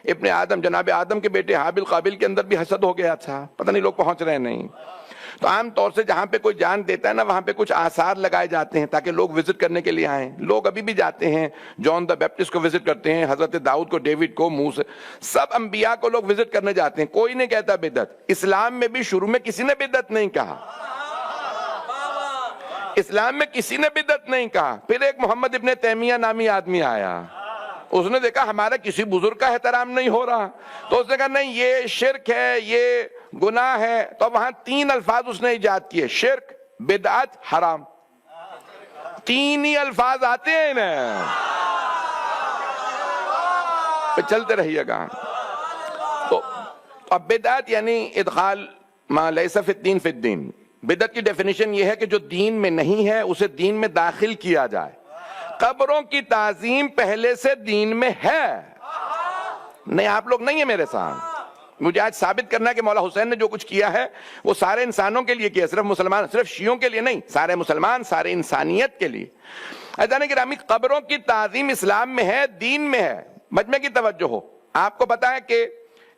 ابن آدم جناب آدم کے بیٹے حابل قابل کے اندر بھی حسد ہو گیا تھا، پتہ نہیں لوگ پہنچ رہے نہیں. تو عام طور سے جہاں پہ کوئی جان دیتا ہے نا وہاں پہ کچھ آثار لگائے جاتے ہیں تاکہ لوگ وزٹ کرنے کے لیے آئیں. لوگ ابھی بھی جاتے ہیں، جان دا بیپٹسٹ کو وزٹ کرتے ہیں، حضرت داؤد کو، ڈیوڈ کو، موسیٰ، سب انبیاء کو لوگ وزٹ کرنے جاتے ہیں. کوئی نہیں کہتا بدعت. اسلام میں بھی شروع میں کسی نے بدعت نہیں کہا، اسلام میں کسی نے بدعت نہیں کہا. پھر ایک محمد ابن تیمیہ نامی آدمی آیا، اس نے دیکھا ہمارا کسی بزرگ کا احترام نہیں ہو رہا، تو اس نے کہا نہیں یہ شرک ہے، یہ گناہ ہے. تو وہاں 3 الفاظ اس نے ایجاد کیے، شرک، بدعت، حرام. 3 ہی الفاظ آتے ہیں نا، چلتے رہیے گا. تو اب بدعت یعنی ادخال ما لیس فی الدین فی الدین. بدعت کی ڈیفینیشن یہ ہے کہ جو دین میں نہیں ہے اسے دین میں داخل کیا جائے. قبروں کی تعظیم پہلے سے دین میں ہے. نہیں آپ لوگ نہیں ہیں میرے ساتھ. مجھے آج ثابت کرنا ہے کہ مولا حسین نے جو کچھ کیا ہے وہ سارے انسانوں کے لیے کیا، صرف مسلمان، صرف شیعوں کے لیے نہیں، سارے مسلمان، سارے انسانیت کے لیے. عزیزان گرامی، قبروں کی تعظیم اسلام میں ہے، دین میں ہے. مجمع کی توجہ ہو، آپ کو پتا ہے کہ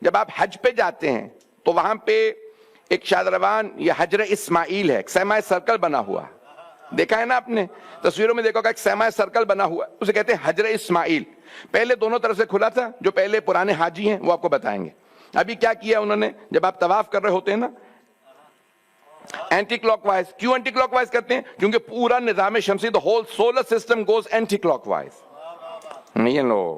جب آپ حج پہ جاتے ہیں تو وہاں پہ ایک شادروان یا حجر اسماعیل ہے، ایک سیمائے سرکل بنا ہوا، دیکھا ہے نا آپ نے تصویروں میں دیکھا کہ ایک سیمائے سرکل بنا ہوا، اسے کہتے ہیں حجر اسماعیل. پہلے دونوں طرف سے کھلا تھا، جو پہلے پرانے حاجی ہیں وہ آپ کو بتائیں گے. ابھی کیا کیا انہوں نے، جب آپ طواف کر رہے ہوتے ہیں نا اینٹی کلاک وائز. کیوں اینٹی کلاک وائز کرتے ہیں؟ کیونکہ پورا نظام شمسی the whole solar system goes anticlockwise. نہیں لو،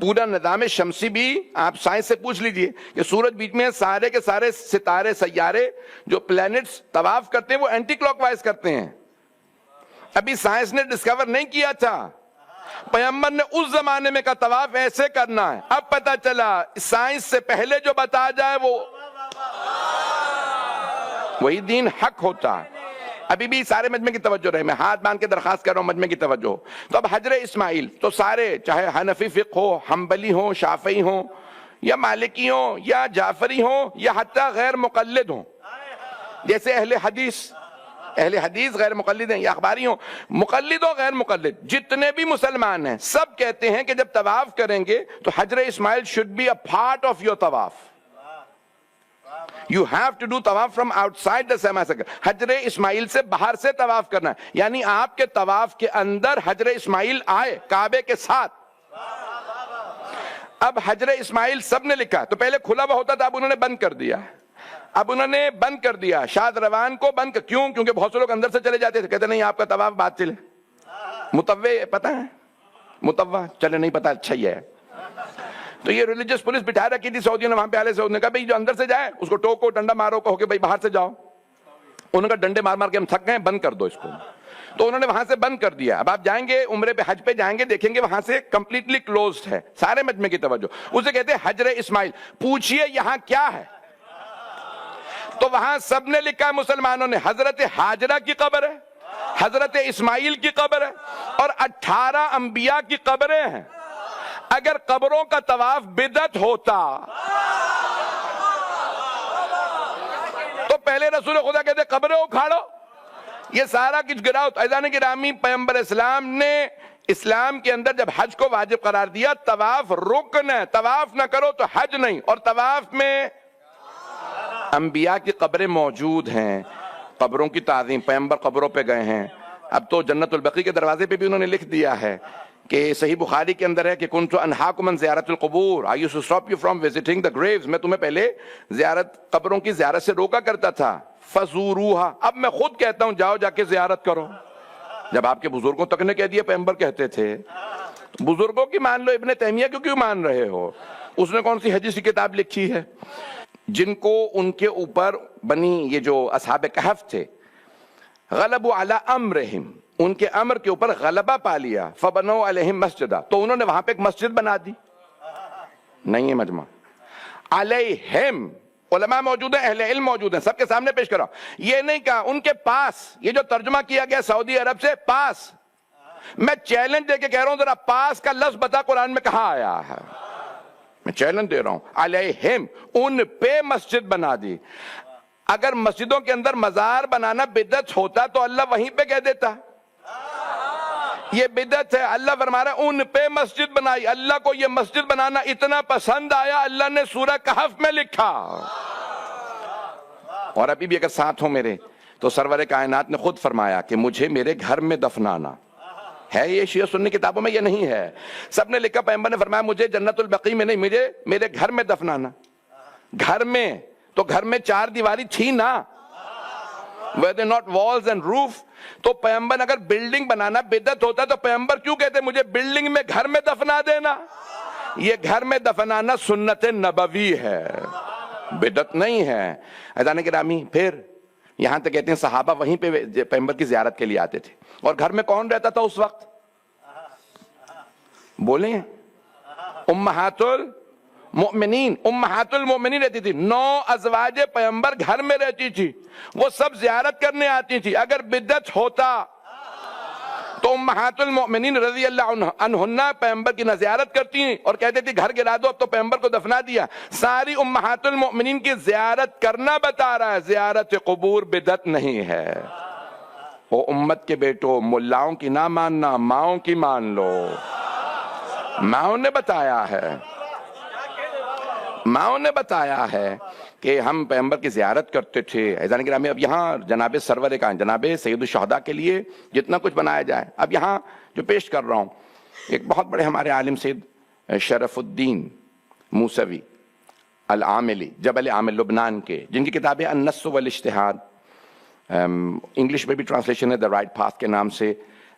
پورا نظام شمسی بھی آپ سائنس سے پوچھ لیجئے کہ سورج بیچ میں سارے کے سارے ستارے سیارے جو پلینٹس طواف کرتے ہیں وہ اینٹی کلاک وائز کرتے ہیں. ابھی سائنس نے ڈسکور نہیں کیا تھا، پیغمبر نے اس زمانے میں کہا طواف ایسے کرنا ہے. اب پتا چلا سائنس سے پہلے جو بتا جائے وہ وہی دین حق ہوتا ہے. ابھی بھی سارے مجمع کی توجہ رہے، میں ہاتھ باندھ کے درخواست کر رہا ہوں مجمع کی توجہ ہو. تو اب حجر اسماعیل تو سارے چاہے حنفی فقہ ہو، حنبلی ہو، شافعی ہو، یا مالکی ہو، یا جعفری ہو، یا حتیٰ غیر مقلد ہوں، جیسے اہل حدیث غیر مقلد ہیں، یا اخباری ہوں، مقلد و غیر مقلد، جتنے بھی مسلمان ہیں سب کہتے ہیں کہ جب طواف کریں گے تو حجر اسماعیل should be a part of your طواف. You have to do طواف from outside the semicircle. حجر اسماعیل سے باہر سے طواف کرنا ہے، یعنی آپ کے طواف کے اندر حجر اسماعیل آئے کعبے کے ساتھ. اب حجر اسماعیل سب نے لکھا، تو پہلے کھلا ہوا ہوتا تھا، اب انہوں نے بند کر دیا. اب انہوں نے بند کر دیا، شاد روان کو بند کر. کیوں؟ کیونکہ بہت سے لوگ اندر سے چلے جاتے تھے، کہتے نہیں آپ کا طواف باطل ہے. متوع پتہ ہے؟ متوع چلے نہیں پتہ، اچھا ہی ہے. تو یہ ریلیجس پولیس بٹھا رکھی تھی سعودیوں نے وہاں پہ، سعود نے کہا بھائی جو اندر سے جائے اس کو ٹوکو، ڈنڈا مارو، کہو کہ بھائی باہر سے جاؤ. انہوں نے کہا ڈنڈے مار مار کے ہم تھک گئے، بند کر دو اس کو. تو انہوں نے وہاں سے بند کر دیا. اب آپ جائیں گے عمرے پہ، حج پہ جائیں گے، دیکھیں گے وہاں سے کمپلیٹلی کلوزڈ ہے. سارے مجمع کی توجہ، اسے کہتے ہیں حجر اسماعیل. پوچھئے یہاں کیا ہے؟ تو وہاں سب نے لکھا ہے مسلمانوں نے، حضرت ہاجرہ کی قبر ہے، حضرت اسماعیل کی قبر ہے، اور 18 انبیاء کی قبریں ہیں. اگر قبروں کا طواف بدعت ہوتا تو پہلے رسول خدا کہتے قبریں اکھاڑو، یہ سارا کچھ گراؤ. عزیزان گرامی، پیغمبر اسلام نے اسلام کے اندر جب حج کو واجب قرار دیا، طواف رکن ہے، طواف نہ کرو تو حج نہیں. اور طواف میں انبیاء کی قبریں موجود ہیں. قبروں کی تعظیم، پیغمبر قبروں پہ گئے ہیں. اب تو جنت البقیع کے دروازے پہ بھی انہوں نے لکھ دیا ہے کہ صحیح بخاری کے اندر ہے کہ کنت انہاکم عن زیارت القبور، I used to stop you from visiting the graves. میں تمہیں پہلے قبروں کی زیارت سے روکا کرتا تھا. فزوروها، اب میں خود کہتا ہوں جاؤ جا کے زیارت کرو. جب آپ کے بزرگوں تک نے کہہ دیا، پیغمبر کہتے تھے. بزرگوں کی مان لو، ابن تیمیہ کیوں مان رہے ہو؟ اس نے کون سی حدیث کی کتاب لکھی ہے؟ جن کو ان کے اوپر بنی یہ جو اصحاب کہف تھے، غلبوا علی امرہم، ان کے امر کے اوپر غلبہ پا لیا، فبنوا علیہم مسجدہ، تو انہوں نے وہاں پہ ایک مسجد بنا دی. نہیں ہے مجمع علیہم، علماء موجود ہیں، اہل علم موجود ہیں، سب کے سامنے پیش کرا. یہ نہیں کہا ان کے پاس، یہ جو ترجمہ کیا گیا سعودی عرب سے پاس، میں چیلنج دے کے کہہ رہا ہوں ذرا پاس کا لفظ بتا قرآن میں کہاں آیا ہے. میں چیلنج دے رہا ہوں، علیہم، ان پہ مسجد بنا دی. اگر مسجدوں کے اندر مزار بنانا بدعت ہوتا تو اللہ وہیں پہ کہہ دیتا. یہ بدعت ہے. اللہ فرما رہا ہے ان پہ مسجد بنائی. اللہ کو یہ مسجد بنانا اتنا پسند آیا, اللہ نے سورہ کہف میں لکھا. اور ابھی بھی اگر ساتھ ہوں میرے تو سرور کائنات نے خود فرمایا کہ مجھے میرے گھر میں دفنانا ہے. یہ شیعہ سنی کتابوں میں یہ نہیں ہے, سب نے لکھا. پیغمبر نے فرمایا مجھے جنت البقیع میں نہیں, مجھے میرے گھر میں دفنانا. گھر میں تو گھر میں چار دیواری تھی نا, were there not walls and roof؟ تو پیغمبر اگر بلڈنگ بنانا بدعت ہوتا تو پیغمبر کیوں کہتے مجھے بلڈنگ میں گھر میں دفنا دینا؟ یہ گھر میں دفنانا سنت نبوی ہے, بدعت نہیں ہے. عزیزان گرامی, پھر یہاں تک کہتے ہیں صحابہ وہیں پہ پیغمبر کی زیارت کے لیے آتے تھے. اور گھر میں کون رہتا تھا اس وقت؟ بولیں, امہات المؤمنین. امہات المؤمنین رہتی تھی. 9 ازواج پیغمبر گھر میں رہتی تھی, وہ سب زیارت کرنے آتی تھی. اگر بدعت ہوتا تو امہات المؤمنین رضی اللہ عنہن پیغمبر کی نہ زیارت کرتی ہیں اور کہتے تھی گھر گرا دو, اب تو پیغمبر کو دفنا دیا. ساری امہات المؤمنین کی زیارت کرنا بتا رہا ہے, زیارت قبور بدعت نہیں ہے. او امت کے بیٹو, ملاؤں کی نہ ماننا, ماؤں کی مان لو. ماؤں نے بتایا ہے, ماؤں نے بتایا ہے کہ ہم پیغمبر کی زیارت کرتے تھے. عزیزان گرامی, اب یہاں جناب سرور کائنات جناب سید الشہداء کے لیے جتنا کچھ بنایا جائے, اب یہاں جو پیش کر رہا ہوں, ایک بہت بڑے ہمارے عالم سید شرف الدین موسوی العاملی, جبل عامل لبنان کے, جن کی کتابیں النص والاجتہاد, انگلش میں بھی ٹرانسلیشن ہے دا رائٹ پاتھ کے نام سے,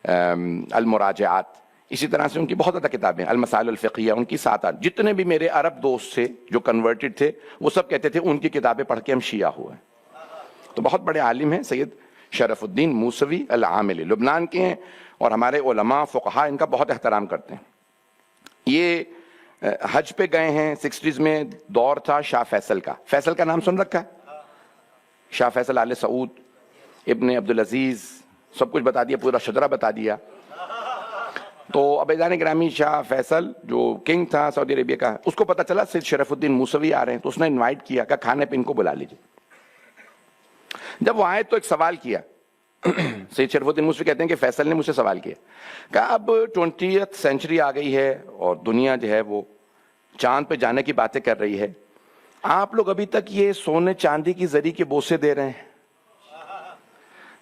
المراجعات, اسی طرح سے ان کی بہت زیادہ کتابیں, المسائل الفقہیہ, ان کی 7-8. جتنے بھی میرے عرب دوست تھے جو کنورٹڈ تھے وہ سب کہتے تھے ان کی کتابیں پڑھ کے ہم شیعہ ہوئے. تو بہت بڑے عالم ہیں سید شرف الدین موسوی العاملی, لبنان کے ہیں, اور ہمارے علماء فقہاء ان کا بہت احترام کرتے ہیں. یہ حج پہ گئے ہیں 60s میں, دور تھا شاہ فیصل کا. فیصل کا نام سن رکھا ہے؟ شاہ فیصل آل سعود ابن عبدالعزیز, سب کچھ بتا دیا, پورا شجرہ بتا دیا. تو اب عزیزان گرامی, شاہ فیصل جو کنگ تھا سعودی عربیہ کا, اس کو پتا چلا سید شرف الدین موسوی آ رہے ہیں, تو اس نے انوائٹ کیا کہ کھانے پہ ان کو بلا لیجیے. جب وہ آئے تو ایک سوال کیا. سید شرف الدین موسوی کہتے ہیں کہ فیصل نے مجھ سے سوال کیا, کہا اب 20th سینچری آ گئی ہے اور دنیا جو ہے وہ چاند پہ جانے کی باتیں کر رہی ہے, آپ لوگ ابھی تک یہ سونے چاندی کی زری کے بوسے دے رہے ہیں.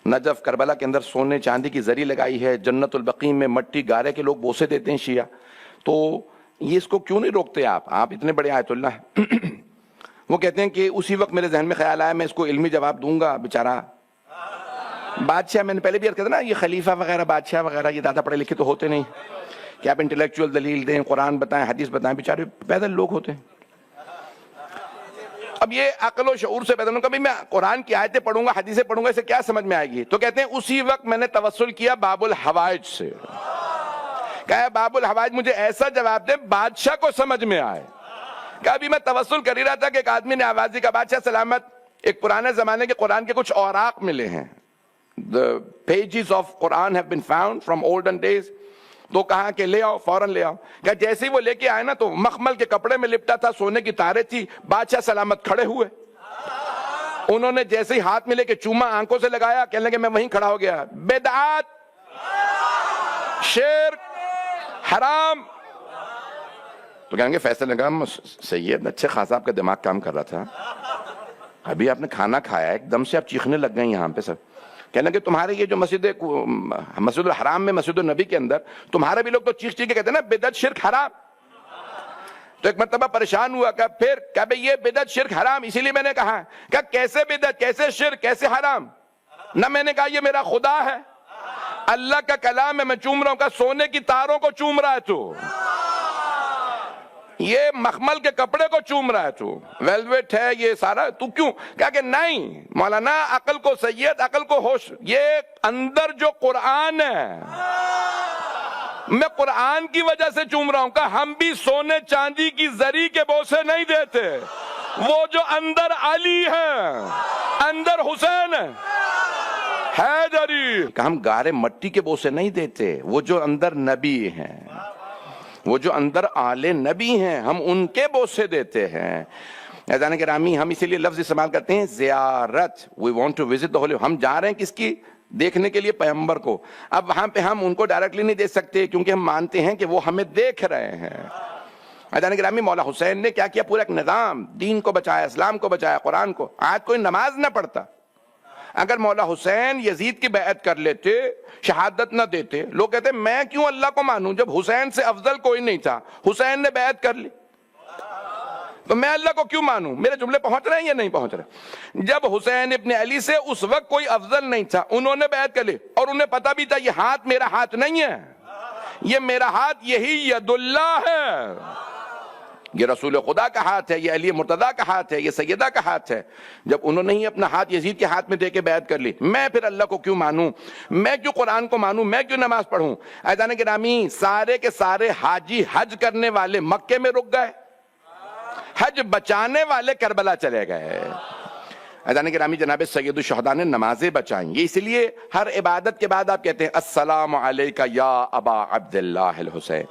نجف کربلا کے اندر سونے چاندی کی زری لگائی ہے, جنت البقیع میں مٹی گارے کے لوگ بوسے دیتے ہیں شیعہ, تو یہ اس کو کیوں نہیں روکتے آپ اتنے بڑے آیت اللہ ہیں. وہ کہتے ہیں کہ اسی وقت میرے ذہن میں خیال آیا میں اس کو علمی جواب دوں گا. بیچارہ بادشاہ, میں نے پہلے بھی عرض کیا تھا نا, یہ خلیفہ وغیرہ بادشاہ وغیرہ یہ زیادہ پڑھے لکھے تو ہوتے نہیں کہ آپ انٹلیکچوئل دلیل دیں, قرآن بتائیں, حدیث بتائیں. بیچارے پیدل لوگ ہوتے ہیں. اب یہ عقل و شعور سے پیدا ہوں, کبھی میں قرآن کی آیتیں پڑھوں گا, حدیثیں پڑھوں گا, اسے کیا سمجھ میں آئے گی؟ تو کہتے ہیں اسی وقت میں نے توسل کیا باب الحوائج سے, کہا باب الحوائج مجھے ایسا جواب دے بادشاہ کو سمجھ میں آئے. کہ ابھی میں توسل کر ہی رہا تھا کہ ایک آدمی نے آواز دی کہ بادشاہ سلامت, ایک پرانے زمانے کے قرآن کے کچھ اوراق ملے ہیں, the pages of Quran have been found from olden days. تو کہا کہ لے آؤ, فوراً لے آؤ. کہ جیسے ہی وہ لے کے آئے نا تو مخمل کے کپڑے میں لپٹا تھا, سونے کی تاریں تھی, بادشاہ سلامت کھڑے ہوئے. انہوں نے جیسے ہی ہاتھ میں لے کے چوما آنکھوں سے لگایا, کہنے لگے میں وہیں کھڑا ہو گیا, بدعات, شرک, حرام. تو کہیں گے فیصل نے کہا سید اچھے خاصا آپ کا دماغ کام کر رہا تھا, ابھی آپ نے کھانا کھایا ایک دم سے آپ چیخنے لگ گئے یہاں پہ سب. کہنا کہ تمہارے یہ جو مسجد الحرام میں مسجد النبی کے اندر تمہارے بھی لوگ تو چیخ چیخ کے کہتے ہیں نا بدعت شرک حرام. تو ایک مرتبہ پریشان ہوا کہ پھر کہا بھئی یہ بدعت شرک حرام, اسی لیے میں نے کہا کہ کیسے بدعت, کیسے شرک, کیسے حرام؟ نہ میں نے کہا یہ میرا خدا ہے, اللہ کا کلام ہے, میں چوم رہا ہوں. کہ سونے کی تاروں کو چوم رہا ہے تو, یہ مخمل کے کپڑے کو چوم رہا ہے تو, ویلویٹ ہے یہ سارا, تو کیوں؟ کہا کہ نہیں مولانا, عقل کو سید, عقل کو ہوش, یہ اندر جو قرآن ہے میں قرآن کی وجہ سے چوم رہا ہوں. کہ ہم بھی سونے چاندی کی زری کے بوسے نہیں دیتے, وہ جو اندر علی ہے, اندر حسین ہے, حیدری, کہ ہم گارے مٹی کے بوسے نہیں دیتے, وہ جو اندر نبی ہیں, وہ جو اندر آل نبی ہیں, ہم ان کے بوسے دیتے ہیں. عزیزان گرامی, ہم اسی لیے لفظ استعمال کرتے ہیں زیارت. We want to visit the holy. ہم جا رہے ہیں کس کی؟ دیکھنے کے لیے پیغمبر کو. اب وہاں پہ ہم ان کو ڈائریکٹلی نہیں دیکھ سکتے کیونکہ ہم مانتے ہیں کہ وہ ہمیں دیکھ رہے ہیں. عزیزان گرامی، مولا حسین نے کیا کیا؟ پورا ایک نظام، دین کو بچایا، اسلام کو بچایا، قرآن کو. آج کوئی نماز نہ پڑھتا. اگر مولا حسین یزید کی بیعت کر لیتے، شہادت نہ دیتے، لوگ کہتے میں کیوں اللہ کو مانوں جب حسین سے افضل کوئی نہیں تھا، حسین نے بیعت کر لی تو میں اللہ کو کیوں مانوں؟ میرے جملے پہنچ رہے ہیں یا نہیں پہنچ رہے؟ جب حسین ابن علی سے اس وقت کوئی افضل نہیں تھا، انہوں نے بیعت کر لی اور انہیں پتا بھی تھا یہ ہاتھ میرا ہاتھ نہیں ہے، یہ میرا ہاتھ یہی ید اللہ ہے، یہ رسول خدا کا ہاتھ ہے، یہ علی مرتضیٰ کا ہاتھ ہے، یہ سیدہ کا ہاتھ ہے. جب انہوں نے ہی اپنا ہاتھ یزید کے ہاتھ میں دے کے بیعت کر لی، میں پھر اللہ کو کیوں مانوں؟ میں کیوں قرآن کو مانوں؟ میں کیوں نماز پڑھوں؟ عزیزان گرامی، سارے کے سارے حاجی حج کرنے والے مکے میں رک گئے، حج بچانے والے کربلا چلے گئے. عزیزان گرامی، جناب سید الشہداء نے نمازیں بچائیں. یہ اس لیے ہر عبادت کے بعد آپ کہتے ہیں السلام علیکہ یا ابا عبداللہ الحسین.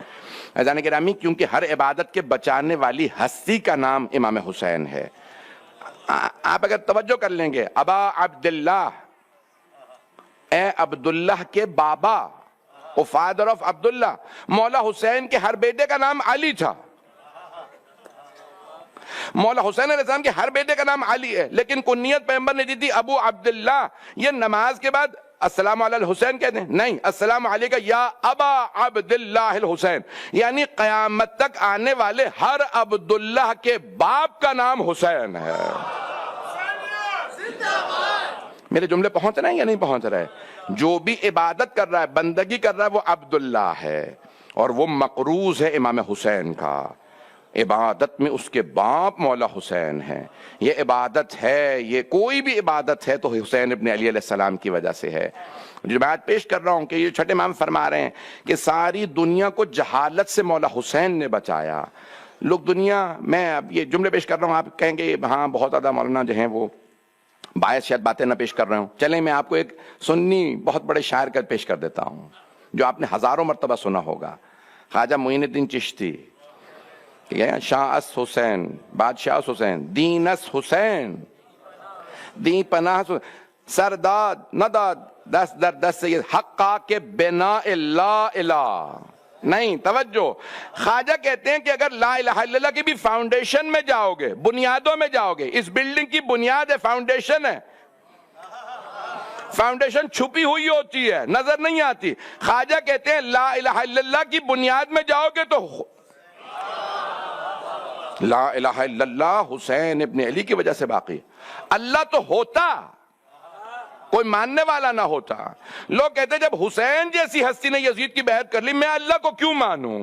عزیزان گرامی، کیونکہ ہر عبادت کے بچانے والی ہستی کا نام امام حسین ہے. آپ اگر توجہ کر لیں گے، ابا عبداللہ، اے عبداللہ کے بابا، فادر آف عبداللہ. مولا حسین کے ہر بیٹے کا نام علی تھا. مولا حسین علیہ السلام کے ہر بیٹے کا نام علی ہے، لیکن کنیت پیغمبر نے دی تھی ابو عبداللہ. یہ نماز کے بعد السلام علی الحسین کہتے ہیں؟ نہیں، السلام علیکہ یا ابا عبداللہ الحسین، یعنی قیامت تک آنے والے ہر عبداللہ کے باپ کا نام حسین ہے. میرے جملے پہنچ رہے ہیں یا نہیں پہنچ رہے؟ جو بھی عبادت کر رہا ہے، بندگی کر رہا ہے، وہ عبداللہ ہے اور وہ مقروض ہے امام حسین کا. عبادت میں اس کے باپ مولا حسین ہے. یہ عبادت ہے، یہ کوئی بھی عبادت ہے تو حسین ابن علی علیہ السلام کی وجہ سے ہے. جو میں آج پیش کر رہا ہوں کہ یہ چھٹے امام فرما رہے ہیں کہ ساری دنیا کو جہالت سے مولا حسین نے بچایا. لوگ دنیا میں اب یہ جملے پیش کر رہا ہوں، آپ کہیں گے ہاں بہت زیادہ مولانا جو ہیں وہ باعث شاید باتیں نہ پیش کر رہے ہوں. چلیں میں آپ کو ایک سنی بہت بڑے شاعر کا پیش کر دیتا ہوں جو آپ نے ہزاروں مرتبہ سنا ہوگا، خواجہ معین الدین چشتی. شاہ اس حسین، بادشاہ حسین، دین اس حسین، دین پناہ سرداد نداد دست در دست سید حقا کے بنا لا الہ. نہیں، توجہ، خواجہ کہتے ہیں کہ اگر لا الہ الا اللہ کی بھی فاؤنڈیشن میں جاؤ گے، بنیادوں میں جاؤ گے، اس بلڈنگ کی بنیاد ہے، فاؤنڈیشن ہے، فاؤنڈیشن چھپی ہوئی ہوتی ہے، نظر نہیں آتی. خواجہ کہتے ہیں لا الہ الا اللہ کی بنیاد میں جاؤ گے تو لا الہ الا اللہ حسین ابن علی کی وجہ سے باقی. اللہ تو ہوتا، کوئی ماننے والا نہ ہوتا. لوگ کہتے ہیں جب حسین جیسی ہستی نے یزید کی بیعت کر لی، میں اللہ کو کیوں مانوں؟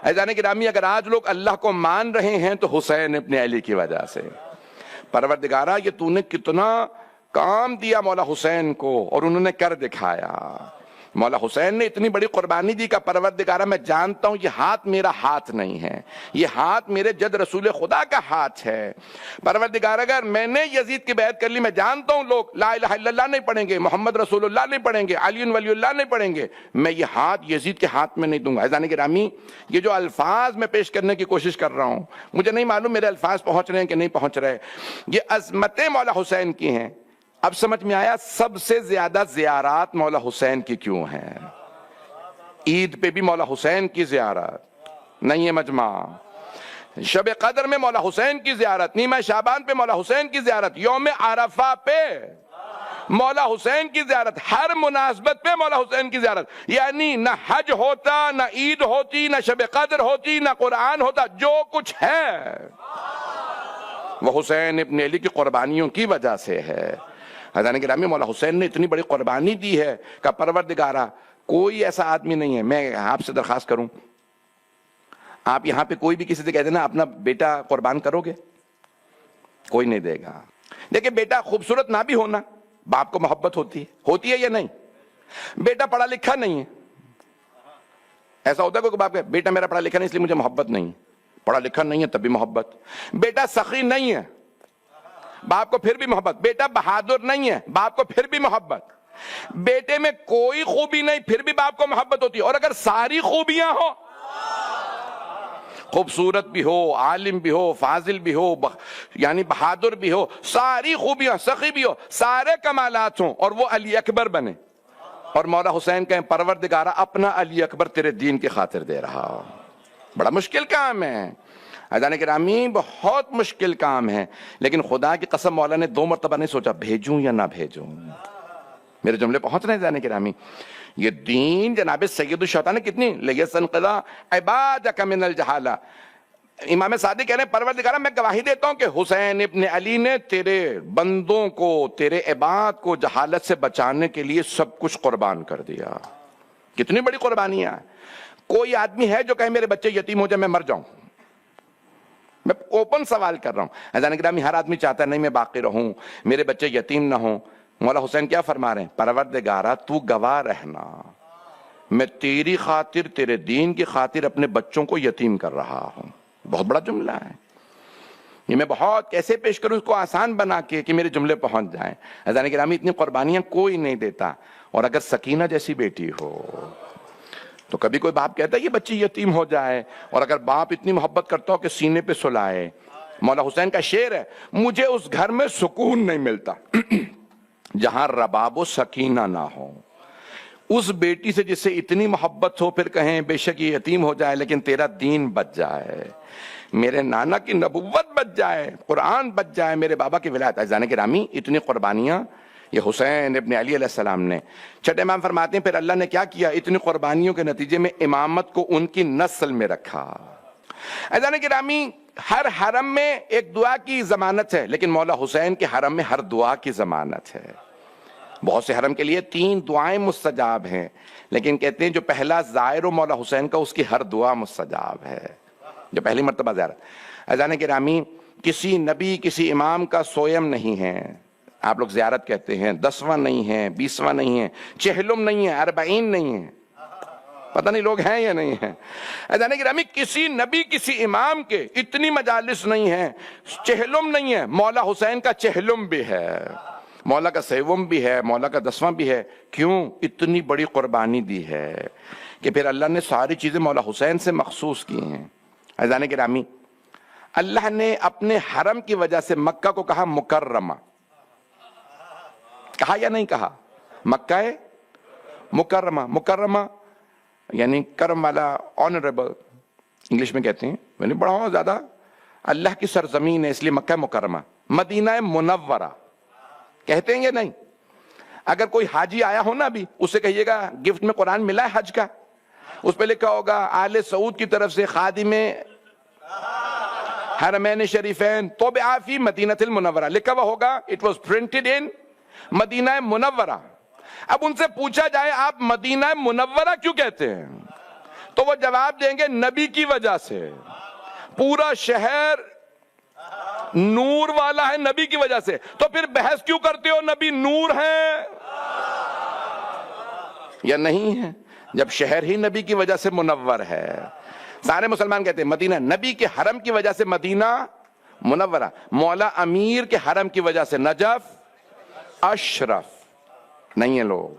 عزیزان گرامی، اگر آج لوگ اللہ کو مان رہے ہیں تو حسین ابن علی کی وجہ سے. پروردگارہ، یہ تو نے کتنا کام دیا مولا حسین کو اور انہوں نے کر دکھایا. مولا حسین نے اتنی بڑی قربانی دی کہ پروردگارہ میں جانتا ہوں یہ ہاتھ میرا ہاتھ نہیں ہے، یہ ہاتھ میرے جد رسول خدا کا ہاتھ ہے. پروردگارہ اگر میں نے یزید کی بیعت کر لی، میں جانتا ہوں لوگ لا الہ الا اللہ نہیں پڑھیں گے، محمد رسول اللہ نہیں پڑھیں گے، علی ولی اللہ نہیں پڑھیں گے، میں یہ ہاتھ یزید کے ہاتھ میں نہیں دوں گا. عزیزان گرامی، یہ جو الفاظ میں پیش کرنے کی کوشش کر رہا ہوں، مجھے نہیں معلوم میرے الفاظ پہنچ رہے ہیں کہ نہیں پہنچ رہے. یہ عظمتیں مولا حسین کی ہیں. اب سمجھ میں آیا سب سے زیادہ زیارات مولا حسین کی کیوں ہیں. عید پہ بھی مولا حسین کی زیارت نہیں ہے مجمع، شب قدر میں مولا حسین کی زیارت، نیمہ شعبان پہ مولا حسین کی زیارت، یوم عرفہ پہ مولا حسین کی زیارت، ہر مناسبت پہ مولا حسین کی زیارت. یعنی نہ حج ہوتا، نہ عید ہوتی، نہ شب قدر ہوتی، نہ قرآن ہوتا، جو کچھ ہے وہ حسین ابن علی کی قربانیوں کی وجہ سے ہے. حضرت گرامی، مولا حسین نے اتنی بڑی قربانی دی ہے کہ پروردگارہ کوئی ایسا آدمی نہیں ہے. میں آپ سے درخواست کروں، آپ یہاں پہ کوئی بھی کسی سے کہہ دینا اپنا بیٹا قربان کرو گے، کوئی نہیں دے گا. دیکھیں، بیٹا خوبصورت نہ بھی ہونا، باپ کو محبت ہوتی ہے یا نہیں؟ بیٹا پڑھا لکھا نہیں ہے، ایسا ہوتا ہے کوئی باپ کہ بیٹا میرا پڑھا لکھا نہیں اس لیے مجھے محبت نہیں. پڑھا لکھا نہیں ہے تب بھی محبت. بیٹا سخی نہیں ہے، باپ کو پھر بھی محبت. بیٹا بہادر نہیں ہے، باپ کو پھر بھی محبت. بیٹے میں کوئی خوبی نہیں، پھر بھی باپ کو محبت ہوتی ہے. اور اگر ساری خوبیاں ہو، خوبصورت بھی ہو، عالم بھی ہو، فاضل بھی ہو، یعنی بہادر بھی ہو، ساری خوبیاں، سخی بھی ہو، سارے کمالات ہوں اور وہ علی اکبر بنے، اور مولا حسین کہیں پروردگارہ اپنا علی اکبر تیرے دین کی خاطر دے رہا ہوں. بڑا مشکل کام ہے عزیزان گرامی، بہت مشکل کام ہے، لیکن خدا کی قسم مولا نے 2 مرتبہ نہیں سوچا بھیجوں یا نہ بھیجوں. میرے جملے پہنچ رہے ہیں عزیزان گرامی؟ یہ دین جناب سید الشہداء نے کتنی لِیَسْتَنْقِذَ عِبَادَكَ مِنَ الْجَهَالَةِ. امام صادق کہہ رہے ہیں پروردگارہ میں گواہی دیتا ہوں کہ حسین ابن علی نے تیرے بندوں کو، تیرے عباد کو جہالت سے بچانے کے لیے سب کچھ قربان کر دیا. کتنی بڑی قربانیاں ہیں. کوئی آدمی ہے جو کہے میرے بچے یتیم ہو جائے میں مر جاؤں؟ میں اوپن سوال کر رہا ہوں. عزیزان گرامی، ہر آدمی چاہتا ہے نہیں میں باقی رہوں، میرے بچے یتیم نہ ہوں. مولا حسین کیا فرما رہے ہیں؟ پروردگارہ تو گواہ رہنا، میں تیری خاطر، تیرے دین کی خاطر اپنے بچوں کو یتیم کر رہا ہوں. بہت بڑا جملہ ہے یہ. میں بہت کیسے پیش کروں اس کو آسان بنا کے کہ میرے جملے پہنچ جائیں. عزیزان گرامی، اتنی قربانیاں کوئی نہیں دیتا. اور اگر سکینہ جیسی بیٹی ہو تو کبھی کوئی باپ کہتا ہے یہ بچی یتیم ہو جائے، اور اگر باپ اتنی محبت کرتا ہو کہ سینے پہ سلائے. مولا حسین کا شعر ہے، مجھے اس گھر میں سکون نہیں ملتا جہاں رباب و سکینہ نہ ہو. اس بیٹی سے جس سے اتنی محبت ہو، پھر کہیں بے شک یہ یتیم ہو جائے لیکن تیرا دین بچ جائے، میرے نانا کی نبوت بچ جائے، قرآن بچ جائے، میرے بابا کی ولایت. عزیزان گرامی، اتنی قربانیاں یہ حسین ابن علی علیہ السلام نے. چھٹے امام فرماتے ہیں پھر اللہ نے کیا کیا؟ اتنی قربانیوں کے نتیجے میں امامت کو ان کی نسل میں رکھا. عزیزان گرامی، ہر حرم میں ایک دعا کی ضمانت ہے، لیکن مولا حسین کے حرم میں ہر دعا کی ضمانت ہے. بہت سے حرم کے لیے 3 دعائیں مستجاب ہیں، لیکن کہتے ہیں جو پہلا زائر و مولا حسین کا اس کی ہر دعا مستجاب ہے، جو پہلی مرتبہ زیارت. عزیزان گرامی، کسی نبی، کسی امام کا سویم نہیں ہے. آپ لوگ زیارت کہتے ہیں، 10واں نہیں ہے، 20واں نہیں ہے، 40 نہیں ہے، 40 نہیں ہے. پتہ نہیں لوگ ہیں یا نہیں ہیں. عزیزان گرامی، کسی نبی، کسی امام کے اتنی مجالس نہیں ہیں، 40 نہیں ہے. مولا حسین کا 40 بھی ہے، مولا کا 7واں بھی ہے، مولا کا 10واں بھی ہے. کیوں؟ اتنی بڑی قربانی دی ہے کہ پھر اللہ نے ساری چیزیں مولا حسین سے مخصوص کی ہیں. عزیزان گرامی، اللہ نے اپنے حرم کی وجہ سے مکہ کو کہا مکرمہ. کہا یا نہیں کہا؟ مکہ مکرمہ. مکرمہ یعنی کرم والا، آنریبل انگلش میں کہتے ہیں، یعنی بڑا زیادہ اللہ کی سرزمین ہے، اس لیے مکہ مکرمہ. مدینہ منورہ کہتے ہیں یا نہیں؟ اگر کوئی حاجی آیا ہو نا بھی، اسے کہیے گا گفٹ میں قرآن ملا ہے حج کا، اس پہ لکھا ہوگا آل سعود کی طرف سے خادم حرمین شریفین طبع فی مدینہ المنورہ لکھا ہوا ہوگا. اٹ واز پرنٹڈ ان مدینہ منورہ. اب ان سے پوچھا جائے آپ مدینہ منورہ کیوں کہتے ہیں، تو وہ جواب دیں گے نبی کی وجہ سے. پورا شہر نور والا ہے نبی کی وجہ سے. تو پھر بحث کیوں کرتے ہو نبی نور ہے یا نہیں ہے، جب شہر ہی نبی کی وجہ سے منور ہے. سارے مسلمان کہتے ہیں مدینہ نبی کے حرم کی وجہ سے مدینہ منورہ، مولا امیر کے حرم کی وجہ سے نجف اشرف. نہیں ہے لوگ.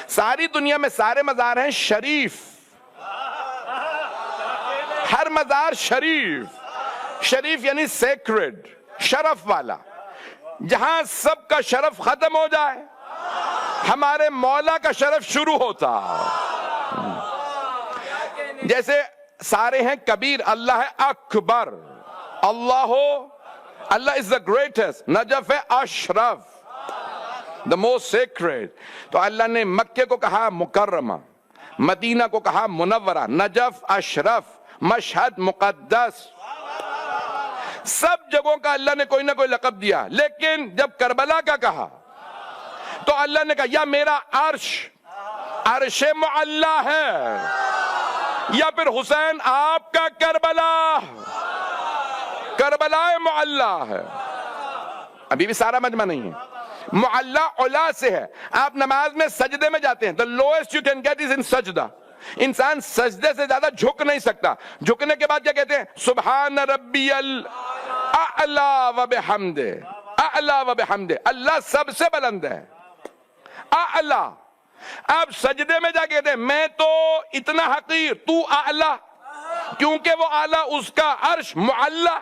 ساری دنیا میں سارے مزار ہیں شریف، ہر مزار شریف. شریف یعنی سیکرڈ، شرف والا. جہاں سب کا شرف ختم ہو جائے ہمارے مولا کا شرف شروع ہوتا. جیسے سارے ہیں کبیر، اللہ ہے اکبر. اللہ is the greatest. نجف ہے اشرف، the most sacred. تو اللہ نے مکے کو کہا مکرمہ، مدینہ کو کہا منورہ، نجف اشرف، مشہد مقدس. سب جگہوں کا اللہ نے کوئی نہ کوئی لقب دیا. لیکن جب کربلا کا کہا تو اللہ نے کہا یا میرا عرش عرش معلی ہے، یا پھر حسین آپ کا کربلا کربلا معلی ہے. ابھی بھی سارا مجمع نہیں ہے. معلی علا سے ہے. آپ نماز میں سجدے میں جاتے ہیں، the lowest you can get is in سجدہ. انسان سجدے سے زیادہ جھک نہیں سکتا. جھکنے کے بعد کیا کہتے ہیں؟ سبحان ربی الاعلی و بحمدہ. اعلی و بحمدہ، اللہ سب سے بلند ہے، اعلی. آپ سجدے میں جا کے کہتے ہیں میں تو اتنا حقیر، تو اعلی، کیونکہ وہ اعلی اس کا عرش معلی.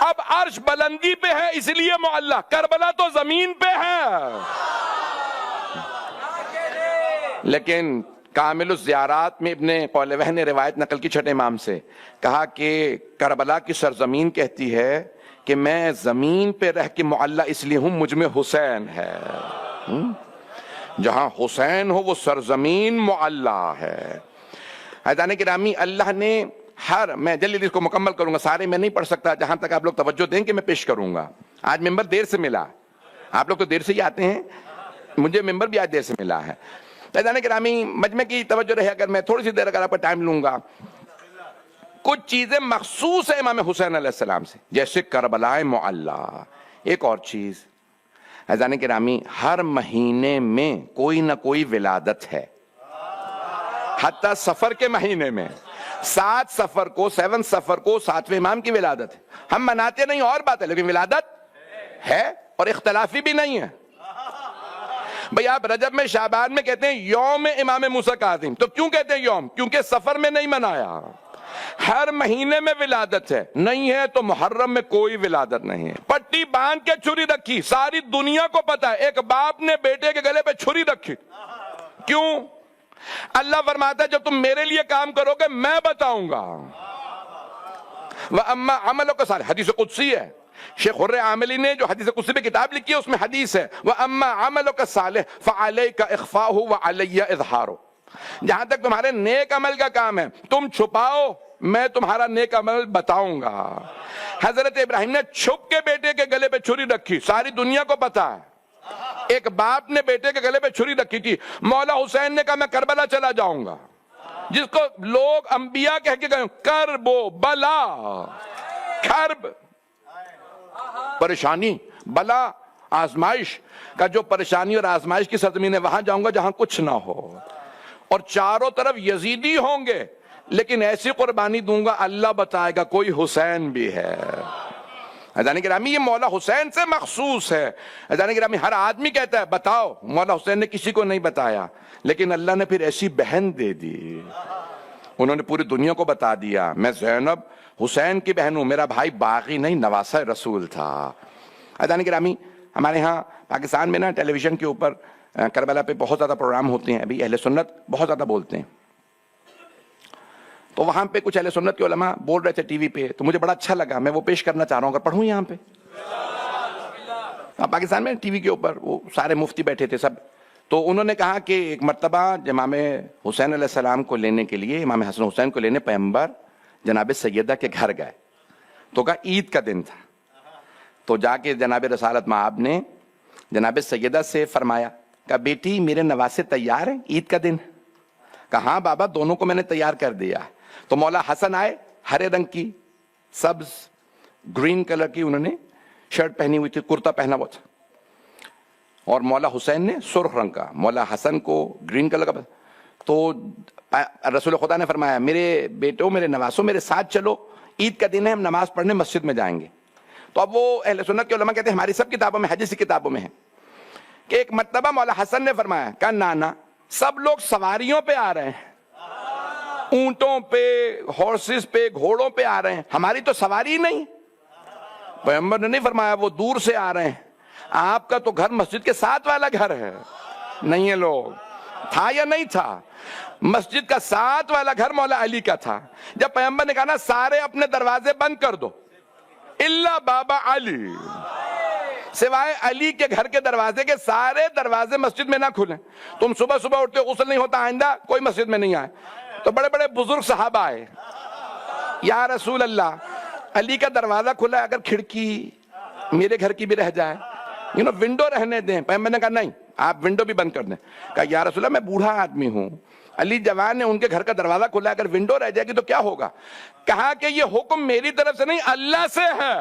اب عرش بلندی پہ ہے اس لیے معلی. کربلا تو زمین پہ ہے. لیکن کامل الزیارات میں ابن قولوہ نے روایت نقل کی چھٹے امام سے، کہا کہ کربلا کی سرزمین کہتی ہے کہ میں زمین پہ رہ کے معلّہ اس لیے ہوں، مجھ میں حسین ہے۔ جہاں حسین ہو وہ سرزمین معلّہ ہے۔ عزیزان گرامی، اللہ نے میں جلدی اس کو مکمل کروں گا، سارے میں نہیں پڑھ سکتا، جہاں تک آپ لوگ توجہ دیں کہ میں پیش کروں گا۔ آج ممبر دیر سے ملا، آپ لوگ تو دیر سے ہی آتے ہیں، مجھے ممبر بھی آج دیر سے ملا ہے۔ عزیزان گرامی، مجمع کی توجہ رہے، اگر میں تھوڑی سی دیر اگر آپ کا ٹائم لوں گا، کچھ چیزیں مخصوص ہیں امام حسین علیہ السلام سے، جیسے کربلا معلّہ۔ ایک اور چیز عزیزان گرامی، ہر مہینے میں کوئی نہ کوئی ولادت ہے، حتیٰ سفر کے مہینے میں 7 سفر کو 7 سفر کو 7ویں امام کی ولادت ہے۔ ہم مناتے نہیں اور بات ہے، لیکن ولادت ہے اور اختلافی بھی نہیں ہے۔ بھئی آپ رجب میں شعبان میں کہتے ہیں یوم امام موسیٰ کاظم، تو کیوں کہتے ہیں یوم؟ کیونکہ سفر میں نہیں منایا۔ ہر مہینے میں ولادت ہے، نہیں ہے تو محرم میں کوئی ولادت نہیں ہے۔ پٹی باندھ کے چھری رکھی، ساری دنیا کو پتا ہے ایک باپ نے بیٹے کے گلے پہ چھری رکھی، کیوں؟ اللہ فرماتا ہے جب تم میرے لیے کام کرو گے میں بتاؤں گا۔ وَأَمَّا عَمَلُكَ صَالِحٌ، حدیث قدسی ہے، شیخ حر عاملی نے جو حدیث قدسی پہ کتاب لکھی ہے اس میں حدیث ہے وَأَمَّا عَمَلُكَ صَالِحٌ فَعَلَيْكَ إِخْفَاؤُهُ وَعَلَيَّ إِظْهَارُهُ، جہاں تک تمہارے نیک عمل کا کام ہے تم چھپاؤ، میں تمہارا نیک عمل بتاؤں گا۔ حضرت ابراہیم نے چھپ کے بیٹے کے گلے پہ چھری رکھی، ساری دنیا کو پتا ہے۔ ایک باپ نے بیٹے کے گلے پہ چھری رکھی تھی، مولا حسین نے کہا میں کربلا چلا جاؤں گا، جس کو لوگ انبیاء کہہ کے گئے، کرب و بلا، کرب پریشانی، بلا آزمائش کا، جو پریشانی اور آزمائش کی سرزمین ہے وہاں جاؤں گا جہاں کچھ نہ ہو، اور چاروں طرف یزیدی ہوں گے لیکن ایسی قربانی دوں گا اللہ بتائے گا کوئی حسین بھی ہے۔ عزیزان گرامی، یہ مولا حسین سے مخصوص ہے۔ عزیزان گرامی، ہر آدمی کہتا ہے بتاؤ، مولا حسین نے کسی کو نہیں بتایا، لیکن اللہ نے پھر ایسی بہن دے دی، انہوں نے پوری دنیا کو بتا دیا میں زینب حسین کی بہن ہوں، میرا بھائی باغی نہیں نواسہ رسول تھا۔ عزیزان گرامی، ہمارے ہاں پاکستان میں نا ٹیلی ویژن کے اوپر کربلا پہ بہت زیادہ پروگرام ہوتے ہیں، ابھی اہل سنت بہت زیادہ بولتے ہیں، تو وہاں پہ کچھ اہل سنت کے علماء بول رہے تھے ٹی وی پہ، تو مجھے بڑا اچھا لگا، میں وہ پیش کرنا چاہ رہا ہوں، اگر پڑھوں یہاں پہ۔ پاکستان میں ٹی وی کے اوپر وہ سارے مفتی بیٹھے تھے سب، تو انہوں نے کہا کہ ایک مرتبہ امام حسین علیہ السلام کو لینے کے لیے، امام حسن حسین کو لینے پیغمبر جناب سیدہ کے گھر گئے، تو کہا عید کا دن تھا، تو جا کے جناب رسالت مآب نے جناب سیدہ سے فرمایا، کہا بیٹی میرے نواسے تیار ہیں عید کا دن؟ کہا ہاں بابا دونوں کو میں نے تیار کر دیا۔ تو مولا حسن آئے، ہرے رنگ کی سبز گرین کلر کی انہوں نے شرٹ پہنی ہوئی تھی، کرتا پہنا ہوا تھا، اور مولا حسین نے سرخ رنگ کا، مولا حسن کو گرین کلر کا۔ تو رسول خدا نے فرمایا میرے بیٹوں میرے نواسوں میرے ساتھ چلو، عید کا دن ہے ہم نماز پڑھنے مسجد میں جائیں گے۔ تو اب وہ اہل سنت کے علماء کہتے ہیں ہماری سب کتابوں میں حدیث کی کتابوں میں ہے کہ ایک مرتبہ مولا حسن نے فرمایا، کہا نانا سب لوگ سواریوں پہ آ رہے ہیں، اونٹوں پہ، ہارسز پہ، گھوڑوں پہ آ رہے ہیں، ہماری تو سواری نہیں۔ پیغمبر نے نہیں فرمایا وہ دور سے آ رہے ہیں، آپ کا تو گھر مسجد کے ساتھ والا گھر ہے، نہیں ہے لوگ، تھا یا نہیں تھا؟ مسجد کا ساتھ والا گھر مولا علی کا تھا۔ جب پیغمبر نے کہا نا سارے اپنے دروازے بند کر دو الا بابا علی، سوائے علی کے گھر کے دروازے کے سارے دروازے مسجد میں نہ کھلیں، تم صبح صبح اٹھتے غسل نہیں ہوتا آئندہ کوئی مسجد میں نہیں آئے۔ تو بڑے بڑے بزرگ صحابہ آئے، یا رسول اللہ علی کا دروازہ کھلا ہے، اگر کھڑکی میرے گھر کی بھی رہ جائے، ونڈو رہنے دیں۔ پیغمبر نے کہا نہیں آپ ونڈو بھی بند کر دیں۔ کہا یا رسول اللہ میں بوڑھا آدمی ہوں، علی جوان ہے، ان کے گھر کا دروازہ کھلا ہے، اگر ونڈو رہ جائے گی تو کیا ہوگا؟ کہا کہ یہ حکم میری طرف سے نہیں اللہ سے ہے،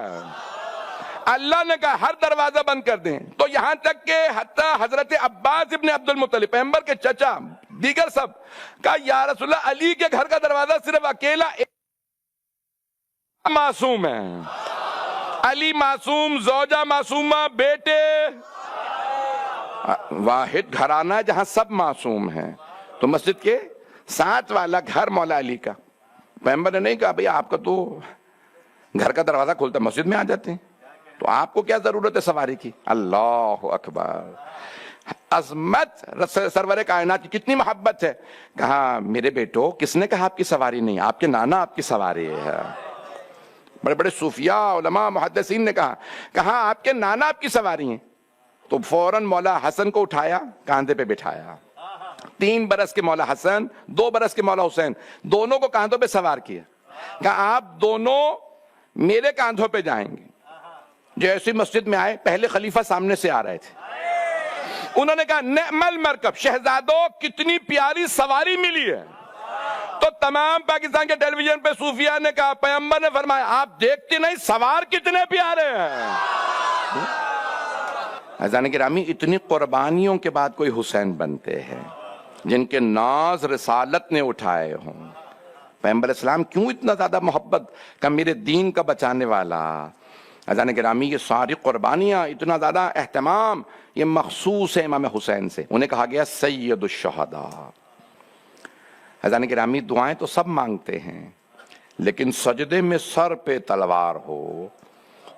اللہ نے کہا ہر دروازہ بند کر دیں۔ تو یہاں تک کہ حتیٰ حضرت عباس ابن عبد المطلب پیغمبر کے چچا دیگر سب کہا یا رسول اللہ علی کے گھر کا دروازہ صرف اکیلا معصوم ہے، علی معصوم، زوجہ معصومہ، بیٹے، واحد گھرانہ ہے جہاں سب معصوم ہیں۔ تو مسجد کے ساتھ والا گھر مولا علی کا، پیغمبر نے نہیں کہا بھئی آپ کا تو گھر کا دروازہ کھولتا مسجد میں آ جاتے ہیں، تو آپ کو کیا ضرورت ہے سواری کی؟ اللہ اکبر۔ عظمت سرور کائنات کی کتنی محبت ہے. کہا میرے بیٹو کس نے کہا آپ کی سواری نہیں, آپ کے نانا آپ کی سواری ہے. بڑے بڑے صوفیاء علماء محدثین نے کہا آپ کے نانا آپ کی سواری ہیں. تو فوراً مولا حسن کو اٹھایا, کاندھے پہ بٹھایا. 3 برس کے مولا حسن, 2 برس کے مولا حسین, دونوں کو کاندھوں پہ سوار کیا. کہا آپ دونوں میرے کاندھوں پہ جائیں گے. جیسی مسجد میں آئے پہلے خلیفہ سامنے سے آ رہے تھے, انہوں نے کہا نعم المرکب, شہزادوں کتنی پیاری سواری ملی ہے. تو تمام پاکستان کے ٹیلی ویژن پہ صوفیاء نے کہا پیغمبر نے فرمایا آپ دیکھتے نہیں سوار کتنے پیارے ہیں. عزیزان گرامی, اتنی قربانیوں کے بعد کوئی حسین بنتے ہیں جن کے ناز رسالت نے اٹھائے ہوں. پیغمبر اسلام کیوں اتنا زیادہ محبت کہ میرے دین کا بچانے والا. عزیزان گرامی, یہ ساری قربانیاں, اتنا زیادہ اہتمام, یہ مخصوص ہے امام حسین سے. انہیں کہا گیا سید الشہداء. عزیزان گرامی, دعائیں تو سب مانگتے ہیں لیکن سجدے میں سر پہ تلوار ہو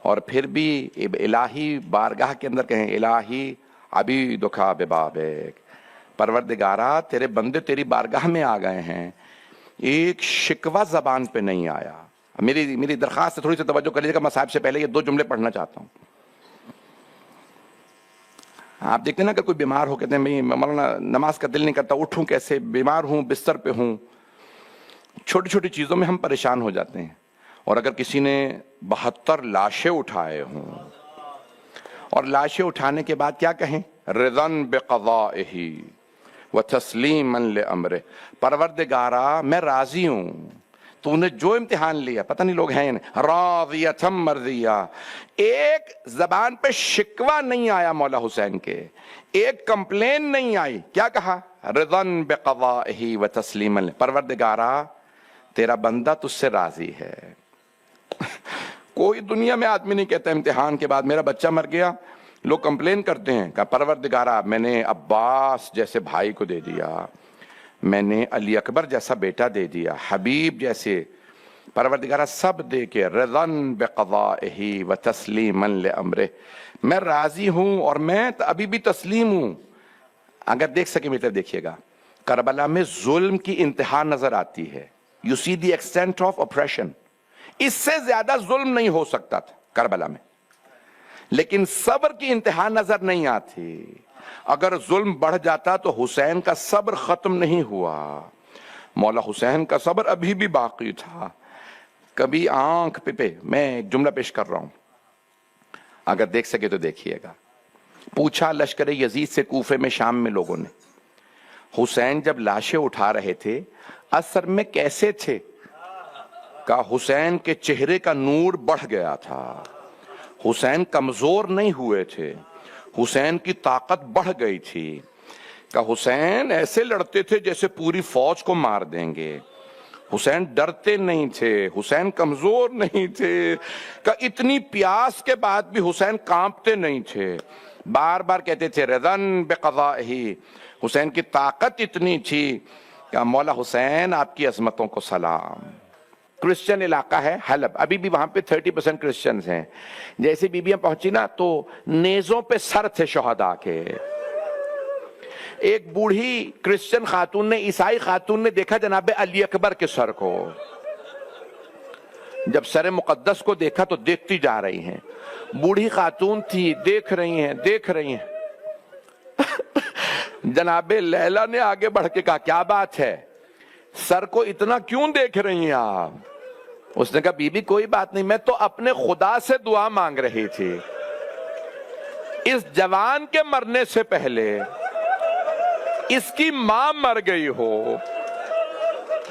اور پھر بھی الہی بارگاہ کے اندر کہیں الہی عبیدک ببابک, پروردگارا تیرے بندے تیری بارگاہ میں آ گئے ہیں, ایک شکوہ زبان پہ نہیں آیا. میری درخواست سے تھوڑی سی توجہ کر لیجیے گا. میں صاحب سے پہلے یہ 2 جملے پڑھنا چاہتا ہوں. آپ دیکھتے ہیں نا کہ کوئی بیمار ہو, کہتے ہیں مولانا نماز کا دل نہیں کرتا, اٹھوں کیسے, بیمار ہوں, بستر پہ ہوں. چھوٹی چھوٹی چیزوں میں ہم پریشان ہو جاتے ہیں. اور اگر کسی نے 72 لاشیں اٹھائے ہوں اور لاشیں اٹھانے کے بعد کیا کہیں, رضن بقضائہ وتسلیما لامرہ, پروردگارا میں راضی ہوں تو نے جو امتحان لیا. پتہ نہیں لوگ ہیں راضیۃ مرضیہ. ایک زبان پہ شکوہ نہیں آیا مولا حسین کے, ایک کمپلین نہیں آئی. کیا کہا, رضن بقضائہ وتسلیما, پروردگارا تیرا بندہ تجھ سے راضی ہے. کوئی دنیا میں آدمی نہیں کہتا امتحان کے بعد میرا بچہ مر گیا, لوگ کمپلین کرتے ہیں کہ پروردگارا میں نے عباس جیسے بھائی کو دے دیا, میں نے علی اکبر جیسا بیٹا دے دیا, حبیب جیسے, پروردگارا سب دے کے رضن بقضائہ وتسلیما لامرہ, میں راضی ہوں اور میں ابھی بھی تسلیم ہوں. اگر دیکھ سکے میری طرف دیکھیے گا, کربلا میں ظلم کی انتہا نظر آتی ہے. You see the extent of oppression. اس سے زیادہ ظلم نہیں ہو سکتا تھا کربلا میں, لیکن صبر کی انتہا نظر نہیں آتی. اگر ظلم بڑھ جاتا تو حسین کا صبر ختم نہیں ہوا, مولا حسین کا صبر ابھی بھی باقی تھا. کبھی آنکھ پہ میں ایک جملہ پیش کر رہا ہوں, اگر دیکھ سکے تو دیکھیے گا. پوچھا لشکر یزید سے کوفے میں شام میں لوگوں نے, حسین جب لاشیں اٹھا رہے تھے اثر میں کیسے تھے؟ کہ حسین کے چہرے کا نور بڑھ گیا تھا, حسین کمزور نہیں ہوئے تھے, حسین کی طاقت بڑھ گئی تھی. کہ حسین ایسے لڑتے تھے جیسے پوری فوج کو مار دیں گے, حسین ڈرتے نہیں تھے, حسین کمزور نہیں تھے. کہ اتنی پیاس کے بعد بھی حسین کانپتے نہیں تھے, بار بار کہتے تھے رضن بقضائہ. حسین کی طاقت اتنی تھی کہ مولا حسین آپ کی عظمتوں کو سلام. کرسچن علاقہ ہے حلب, ابھی بھی وہاں پہ 30% کرسچنز ہیں. جیسے بیبیاں پہنچی نا تو نیزوں پہ سر تھے شہداء کے. ایک بوڑھی کرسچن خاتون نے, عیسائی خاتون نے دیکھا جناب علی اکبر کے سر کو, جب سر مقدس کو دیکھا تو دیکھتی جا رہی ہیں. بوڑھی خاتون تھی, دیکھ رہی ہیں. جناب لیلا نے آگے بڑھ کے کہا کیا بات ہے, سر کو اتنا کیوں دیکھ رہی ہیں آپ؟ اس نے کہا بی بی کوئی بات نہیں, میں تو اپنے خدا سے دعا مانگ رہی تھی. اس جوان کے مرنے سے پہلے اس کی ماں مر گئی ہو,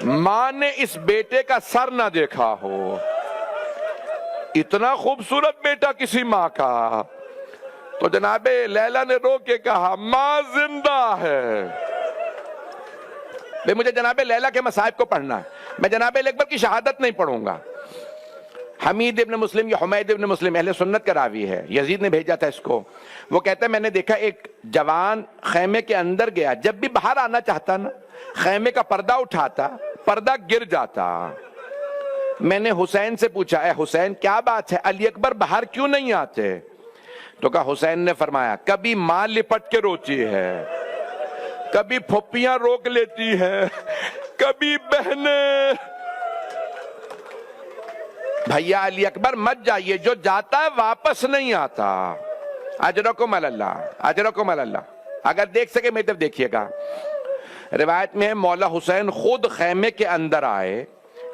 ماں نے اس بیٹے کا سر نہ دیکھا ہو. اتنا خوبصورت بیٹا کسی ماں کا. تو جناب لیلا نے رو کے کہا ماں زندہ ہے. مجھے جناب لیلا کے مصائب کو پڑھنا ہے, میں جناب علی اکبر کی شہادت نہیں پڑھوں گا. حمید ابن مسلم یا حمید ابن مسلم اہل سنت کا راوی ہے, یزید نے بھیجا تھا اس کو. وہ کہتا ہے میں نے دیکھا ایک جوان خیمے کے اندر گیا, جب بھی باہر آنا چاہتا نا خیمے کا پردہ اٹھاتا, پردہ گر جاتا. میں نے حسین سے پوچھا اے حسین کیا بات ہے, علی اکبر باہر کیوں نہیں آتے؟ تو کہا حسین نے فرمایا کبھی ماں لپٹ کے روتی ہے، کبھی پھوپھیاں روک لیتی ہے، کبھی بہنیں۔ بھیا علی اکبر مت جائیے، جو جاتا ہے واپس نہیں آتا۔ اجرکم اللہ، اجرکم اللہ۔ اگر دیکھ سکے میری طرف دیکھیے گا، روایت میں مولا حسین خود خیمے کے اندر آئے،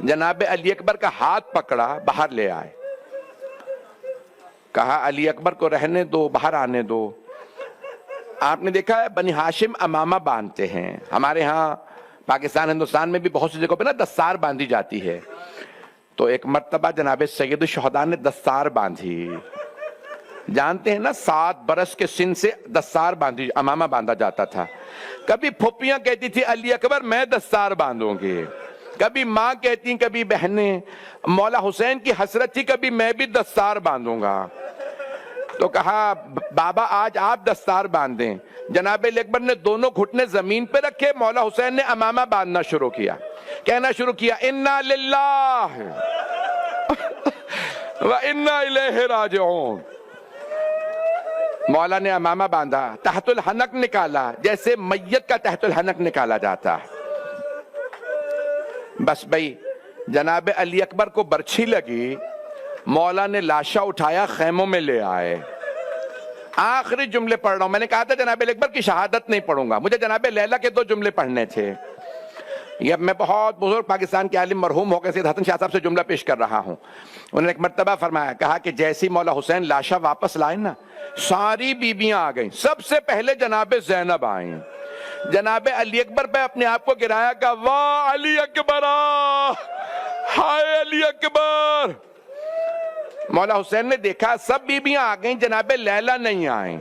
جناب علی اکبر کا ہاتھ پکڑا، باہر لے آئے، کہا علی اکبر کو رہنے دو، باہر آنے دو۔ آپ نے دیکھا ہے بنی ہاشم امامہ باندھتے ہیں، ہمارے ہاں پاکستان ہندوستان میں بھی بہت سی جگہوں پہ نا دستار باندھی جاتی ہے، تو ایک مرتبہ جناب سید الشہداء نے دستار باندھی، جانتے ہیں نا 7 برس کے سن سے دستار باندھی، امامہ باندھا جاتا تھا۔ کبھی پھوپھیاں کہتی تھی علی اکبر میں دستار باندھوں گی، کبھی ماں کہتی کبھی بہنیں، مولا حسین کی حسرت تھی کبھی میں بھی دستار باندھوں گا، تو کہا بابا آج آپ دستار باندھیں۔ جناب علی اکبر نے دونوں گھٹنے زمین پہ رکھے، مولا حسین نے امامہ باندھنا شروع کیا، کہنا شروع کیا انا للہ و انا الیہ راجعون۔ مولا نے امامہ باندھا، تحت الحنک نکالا، جیسے میت کا تحت الحنک نکالا جاتا ہے۔ بس بھئی جناب علی اکبر کو برچھی لگی، مولا نے لاشا اٹھایا، خیموں میں لے آئے۔ آخری جملے پڑھ رہا ہوں، میں نے کہا تھا جناب علی اکبر کی شہادت نہیں پڑھوں گا، مجھے جناب لیلہ کے 2 جملے پڑھنے تھے۔ یہ میں بہت بزرگ پاکستان کے عالم مرحوم ہو کے سید حسن شاہ صاحب سے جملہ پیش کر رہا ہوں۔ انہوں نے ایک مرتبہ فرمایا، کہا کہ جیسی مولا حسین لاشا واپس لائے نا، ساری بیبیاں آ گئیں، سب سے پہلے جناب زینب آئیں، جناب علی اکبر پہ اپنے آپ کو گرایا، کہا واہ علی اکبر، ہائے علی اکبر۔ مولا حسین نے دیکھا سب بیبیاں آ گئیں، جناب لیلہ نہیں آئیں،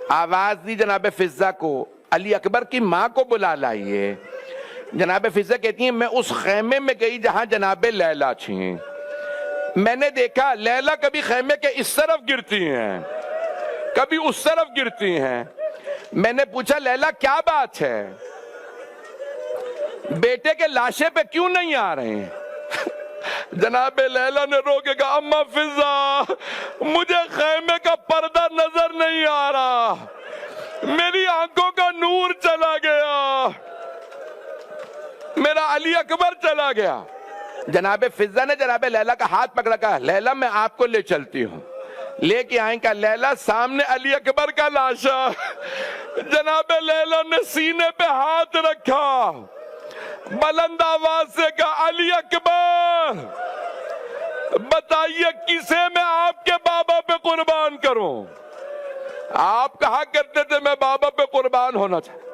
آواز دی جناب فضہ کو، علی اکبر کی ماں کو بلا لائیے۔ جناب فضہ کہتی ہیں میں اس خیمے میں گئی جہاں جناب لیلہ تھیں، میں نے دیکھا لیلہ کبھی خیمے کے اس طرف گرتی ہیں، کبھی اس طرف گرتی ہیں۔ میں نے پوچھا لیلہ کیا بات ہے، بیٹے کے لاشے پہ کیوں نہیں آ رہے ہیں؟ جناب لیلہ نے رو کے کہا اماں فضہ مجھے خیمے کا پردہ نظر نہیں آ رہا، میری آنکھوں کا نور چلا گیا، میرا علی اکبر چلا گیا۔ جناب فضہ نے جناب لیلہ کا ہاتھ پکڑا، کہا لیلہ میں آپ کو لے چلتی ہوں، لے کے آئیں، کہا لیلہ سامنے علی اکبر کا لاشا۔ جناب لیلہ نے سینے پہ ہاتھ رکھا، بلند آواز سے کہا علی اکبر بتائیے کسے میں آپ کے بابا پہ قربان کروں؟ آپ کہا کرتے تھے میں بابا پہ قربان ہونا چاہتا،